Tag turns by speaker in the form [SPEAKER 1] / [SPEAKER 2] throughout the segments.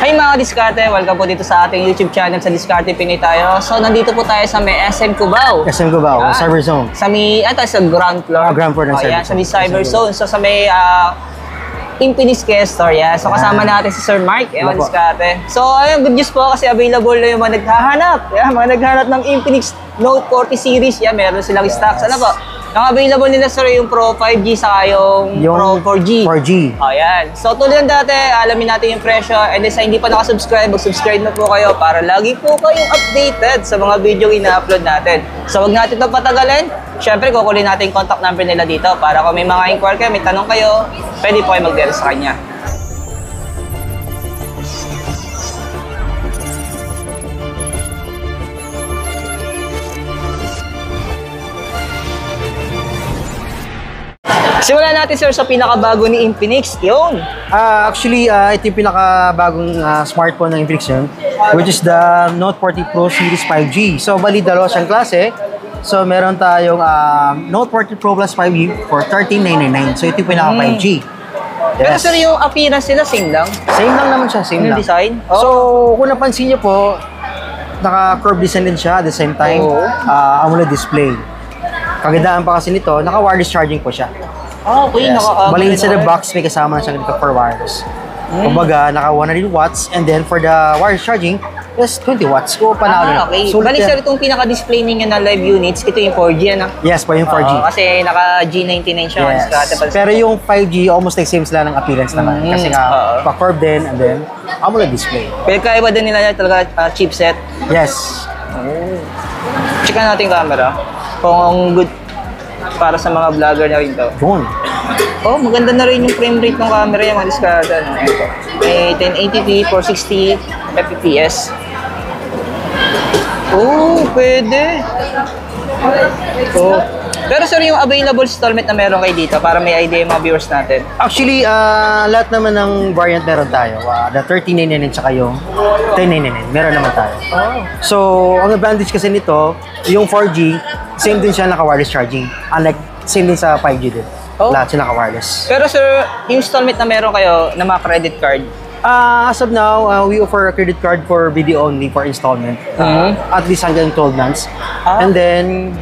[SPEAKER 1] Hi mga diskarte, welcome po dito sa ating YouTube channel sa Diskarte Pinoy tayo. So nandito po tayo sa may SM Cubao.
[SPEAKER 2] SM Cubao, Cyber Zone.
[SPEAKER 1] Sa may, sa ground floor.
[SPEAKER 2] Ground floor ng Cyber Zone.
[SPEAKER 1] Sa may Cyber Zone. So sa may Infinix Store, yeah. So kasama natin si Sir Mark, mga diskarte. So ayun, good news po kasi available na yung mga naghahanap. Yeah, mga naghahanap ng Infinix Note 40 series. Yeah, meron silang stocks. Ano po? Ang available nila sir yung Pro 5G saka yung Pro 4G.
[SPEAKER 2] 4G.
[SPEAKER 1] Ayan. So tulad ng dati, alamin natin yung presyo. And then sa hindi pa nakasubscribe, mag-subscribe na po kayo para lagi po kayong updated sa mga video ina-upload natin. So wag natin ito patagalin. Siyempre, kukunin natin yung contact number nila dito para kung may mga inquiry kayo, may tanong kayo, pwede po kayo mag-direct sa kanya. Simulan natin sir sa pinakabago ni Infinix, yun.
[SPEAKER 2] Actually, ito yung pinakabagong smartphone ng Infinix yun, which is the Note 40 Pro Series 5G. So, bali dalawa siyang klase. So, meron tayong Note 40 Pro Plus 5G for $13,999. So, ito yung pinaka 5G. Yes.
[SPEAKER 1] Pero sir, yung appearance nila, same lang?
[SPEAKER 2] Same lang naman siya, same
[SPEAKER 1] yung
[SPEAKER 2] lang.
[SPEAKER 1] Design? Oh.
[SPEAKER 2] So, kung napansin niyo po, naka-curved design din siya at the same time, AMOLED display. Kagandaan pa kasi nito, naka-wireless charging po siya.
[SPEAKER 1] Oh, okay.
[SPEAKER 2] Yes. Bali inside the box, may kasama na siya dito for wireless. Kumbaga, naka 100 watts and then for the wireless charging, yes, 20 watts. So, panalo.
[SPEAKER 1] Okay.
[SPEAKER 2] So,
[SPEAKER 1] bali sir, itong pinaka-display ninyo na live units, ito yung 4G, ano?
[SPEAKER 2] Yes, po yung 4G.
[SPEAKER 1] Kasi naka-G99 siya.
[SPEAKER 2] Yes. Pero yung 5G, almost like same sila ng appearance naman. Kasi nga, pa-curved din and then AMOLED display.
[SPEAKER 1] Pero kaiba din nila talaga chipset.
[SPEAKER 2] Yes.
[SPEAKER 1] Oh. Checkan natin camera. Kung good para sa mga vlogger na rin to.
[SPEAKER 2] Yun.
[SPEAKER 1] Oh, maganda na rin yung frame rate ng camera yung mga diskarte. Ito. May 1080p, 460 fps. Oh, pwede. Oh. Pero sir, yung available installment na meron kayo dito para may idea yung mga viewers natin.
[SPEAKER 2] Actually, lahat naman ng variant meron tayo. The 1399 tsaka yung 1099. Meron naman tayo.
[SPEAKER 1] Oh.
[SPEAKER 2] So, ang advantage kasi nito, yung 4G, same din siya naka-wireless charging. Unlike, same din sa 5G din.
[SPEAKER 1] Oh.
[SPEAKER 2] Lahat siya naka-wireless.
[SPEAKER 1] Pero sir, yung installment na meron kayo na mga credit card,
[SPEAKER 2] As of now, we offer a credit card for video only for installment. At least hanggang 12 months. And then,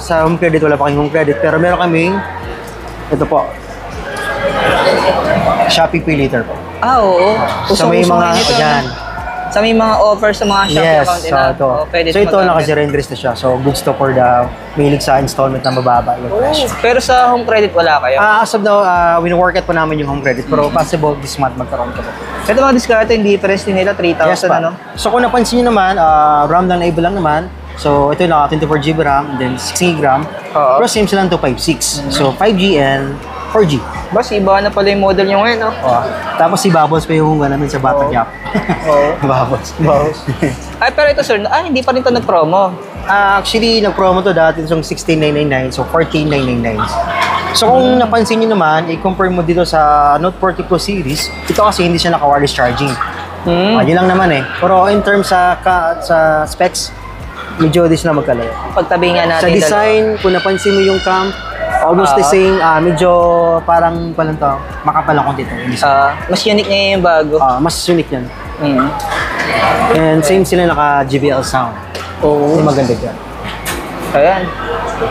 [SPEAKER 2] sa home credit, wala pa kayong home credit. Pero meron kaming, ito po, Shopee Pay Later po.
[SPEAKER 1] oo.
[SPEAKER 2] So may mga, yan.
[SPEAKER 1] Sa may mga offer sa mga Shopee account nila.
[SPEAKER 2] Ito.
[SPEAKER 1] Pwede
[SPEAKER 2] So ito, naka-0 na siya. So goods to for the mahilig sa installment na mababa yung presyo.
[SPEAKER 1] Pero sa home credit, wala kayo?
[SPEAKER 2] As of now, wino-work pa namin yung home credit. Pero possible this month magkaroon ko po.
[SPEAKER 1] Ito mga diskarte, yung difference din nila, 3,000
[SPEAKER 2] Yes, pa.
[SPEAKER 1] ano?
[SPEAKER 2] So kung napansin nyo naman, RAM lang na iba lang naman. So ito yung 24GB RAM and then 16GB RAM. Pero same silang 256. So 5G and 4G.
[SPEAKER 1] Bas, iba na pala yung model nyo ngayon, no?
[SPEAKER 2] Tapos si Bubbles pa yung namin sa Batang Yap. Bubbles.
[SPEAKER 1] Ay, pero ito sir, hindi pa rin ito nag-promo.
[SPEAKER 2] Actually, nag-promo to dati itong 16,999, so 14,999. So kung napansin nyo naman, i-compare mo dito sa Note 40 Pro series, ito kasi hindi siya naka-wireless charging. Yun lang naman eh. Pero in terms sa specs, medyo di sila magkalayo.
[SPEAKER 1] Pagtabi nga natin.
[SPEAKER 2] Sa design, kung napansin mo yung cam, almost the same, medyo parang makapal ako dito.
[SPEAKER 1] Mas unique na yung bago.
[SPEAKER 2] Mas unique yan. And same sila naka-JBL sound.
[SPEAKER 1] Oo.
[SPEAKER 2] Maganda dyan.
[SPEAKER 1] Ayan.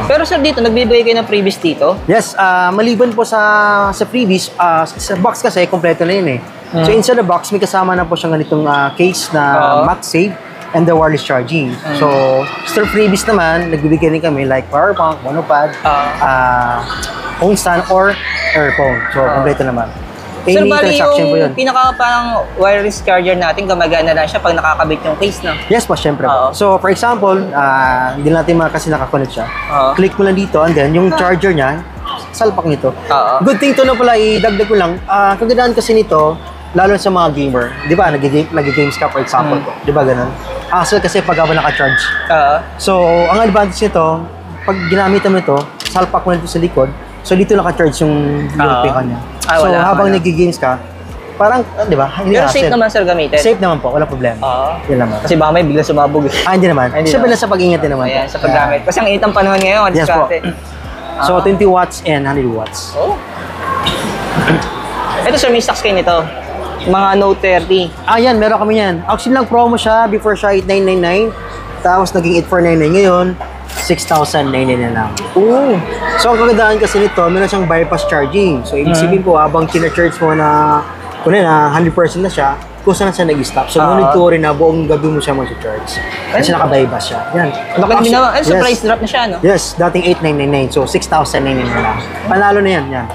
[SPEAKER 1] Pero sir, dito, nagbibigay kayo ng previous dito?
[SPEAKER 2] Yes, maliban po sa previous, sa box kasi, kompleto na yun eh. So inside the box, may kasama na po siyang ganitong case na MagSafe and the wireless charging. So, sa previous naman, nagbibigay din kami like power bank, monopod, phone stand, or earphone. So, kompleto naman.
[SPEAKER 1] Sir, bali yung pinaka parang wireless charger natin, gumagana na siya pag nakakabit yung case, no?
[SPEAKER 2] Yes po, syempre. So, for example, hindi natin kasi nakakonect siya. Click mo lang dito and then yung charger niya, salpak nito. Good thing to na pala, idagdag ko lang. Kagandaan kasi nito, lalo sa mga gamer. Di ba, nag-games ka for example. Di ba ganun? So, kasi pag ako naka-charge. So, ang advantage nito, pag ginamit mo ito, salpak mo nito sa likod. So, dito naka-charge yung peka niya. So, habang nag-games ka, parang, di ba?
[SPEAKER 1] Pero safe naman sir gamitin?
[SPEAKER 2] Safe naman po, walang problema. Yun naman.
[SPEAKER 1] Kasi baka may bigla sumabog.
[SPEAKER 2] Hindi naman. Siyempre na sa pag-ingat din naman.
[SPEAKER 1] Ayan, sa paggamit. Kasi ang init ang panahon ngayon.
[SPEAKER 2] Yes po. So, 20 watts and 100 watts.
[SPEAKER 1] Ito sir, may stocks kayo nito. mga Note 30.
[SPEAKER 2] Yan, meron kami yan. Actually lang promo siya, before siya 8,999. Tapos naging 8,499 ngayon, 6,999 na lang.
[SPEAKER 1] Ooh.
[SPEAKER 2] So ang kagandaan kasi nito, meron siyang bypass charging. So ibig sabihin po, habang kina-charge mo na, kung na 100% na siya, kung saan siya nag-stop. So ngunit to rin na buong gabi mo siya mag-charge. Kasi naka-bypass siya. Yan.
[SPEAKER 1] Laki na, surprise drop na siya, no?
[SPEAKER 2] Yes, dating 8,999. So 6,999 na lang. Panalo na yan, yan.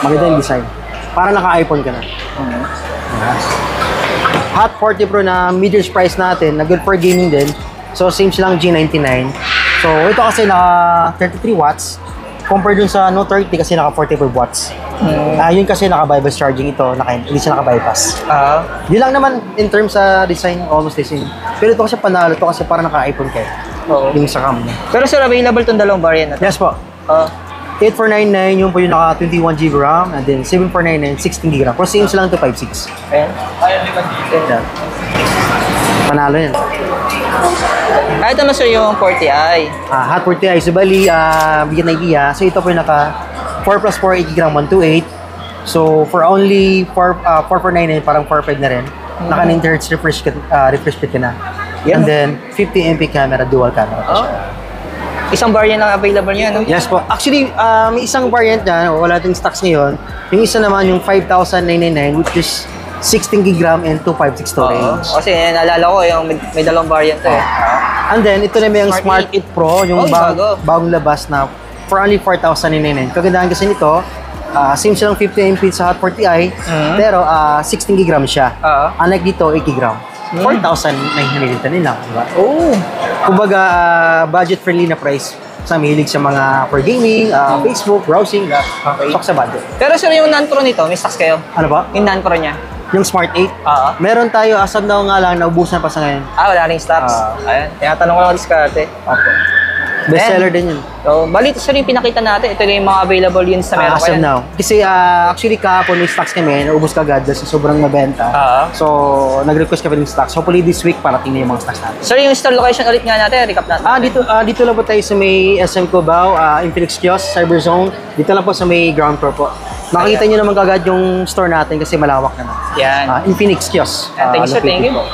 [SPEAKER 2] Maganda yung design. Para naka-iPhone ka na. Yes. Hot 40 Pro na mid-range price natin, na good for gaming din. So same silang G99. So ito kasi naka 33 watts. Compared dun sa Note 30 kasi naka 45 watts. Yun kasi naka-bypass charging ito, hindi siya naka-bypass. Yun lang naman in terms sa design, almost the same. Pero ito kasi panalo, ito kasi para naka-iPhone kayo. Yung sa cam.
[SPEAKER 1] Pero sir, available itong dalawang variant na to?
[SPEAKER 2] Yes po. 8499 yung po yung naka 21GB RAM, and then 7499 16GB RAM. Pero same sila lang to 56.
[SPEAKER 1] Ayan.
[SPEAKER 2] Yeah. Panalo yan.
[SPEAKER 1] Ito na sir yung 40i.
[SPEAKER 2] Hot 40i. So bali, bigyan na idea. So ito po yung naka 4 plus 4, 8GB RAM, 128. So for only 4499, parang 45 na rin. Naka 90Hz refresh rate ka na. And then 50MP camera, dual camera pa siya.
[SPEAKER 1] Isang variant lang available niya, no?
[SPEAKER 2] Yes po. Actually, may isang variant niya, wala din stocks ngayon. Yung isa naman yung 5,999, which is 16GB RAM and 256 storage.
[SPEAKER 1] Kasi naalala ko yung may dalawang variant to eh.
[SPEAKER 2] And then, ito naman yung Smart 8 Pro, yung bagong labas na for only 4,999. Kagandahan kasi nito, same silang 50MP sa Hot 40i, pero 16GB RAM siya. Unlike dito, 80GB RAM. 4,999 lang, diba? Kumbaga, budget-friendly na price sa mahilig sa mga for gaming, Facebook, browsing, stock sa budget.
[SPEAKER 1] Pero sir, yung non-pro nito, may stocks kayo?
[SPEAKER 2] Ano ba?
[SPEAKER 1] Yung non-pro niya?
[SPEAKER 2] Yung Smart 8? Meron tayo, as of now nga lang, naubusan pa sa ngayon.
[SPEAKER 1] Wala rin stocks. Ayan, kaya tanong ko lang diskarte.
[SPEAKER 2] Bestseller din yun.
[SPEAKER 1] So, bali ito sir yung pinakita natin. Ito yung mga available yun sa meron
[SPEAKER 2] As of now. Kasi actually kahapon may stocks kami, naubos ka agad kasi sobrang mabenta. So, nag-request kami ng stocks. Hopefully this week parating na yung mga stocks natin.
[SPEAKER 1] Sir, yung store location ulit nga natin, recap natin.
[SPEAKER 2] Dito lang po tayo sa may SM Cubao, Infinix Kiosk, Cyberzone. Dito lang po sa may ground floor po. Makikita nyo naman kagad yung store natin kasi malawak naman.
[SPEAKER 1] Yan.
[SPEAKER 2] Infinix Kiosk.
[SPEAKER 1] Thank you sir, thank you.
[SPEAKER 2] Thank you po.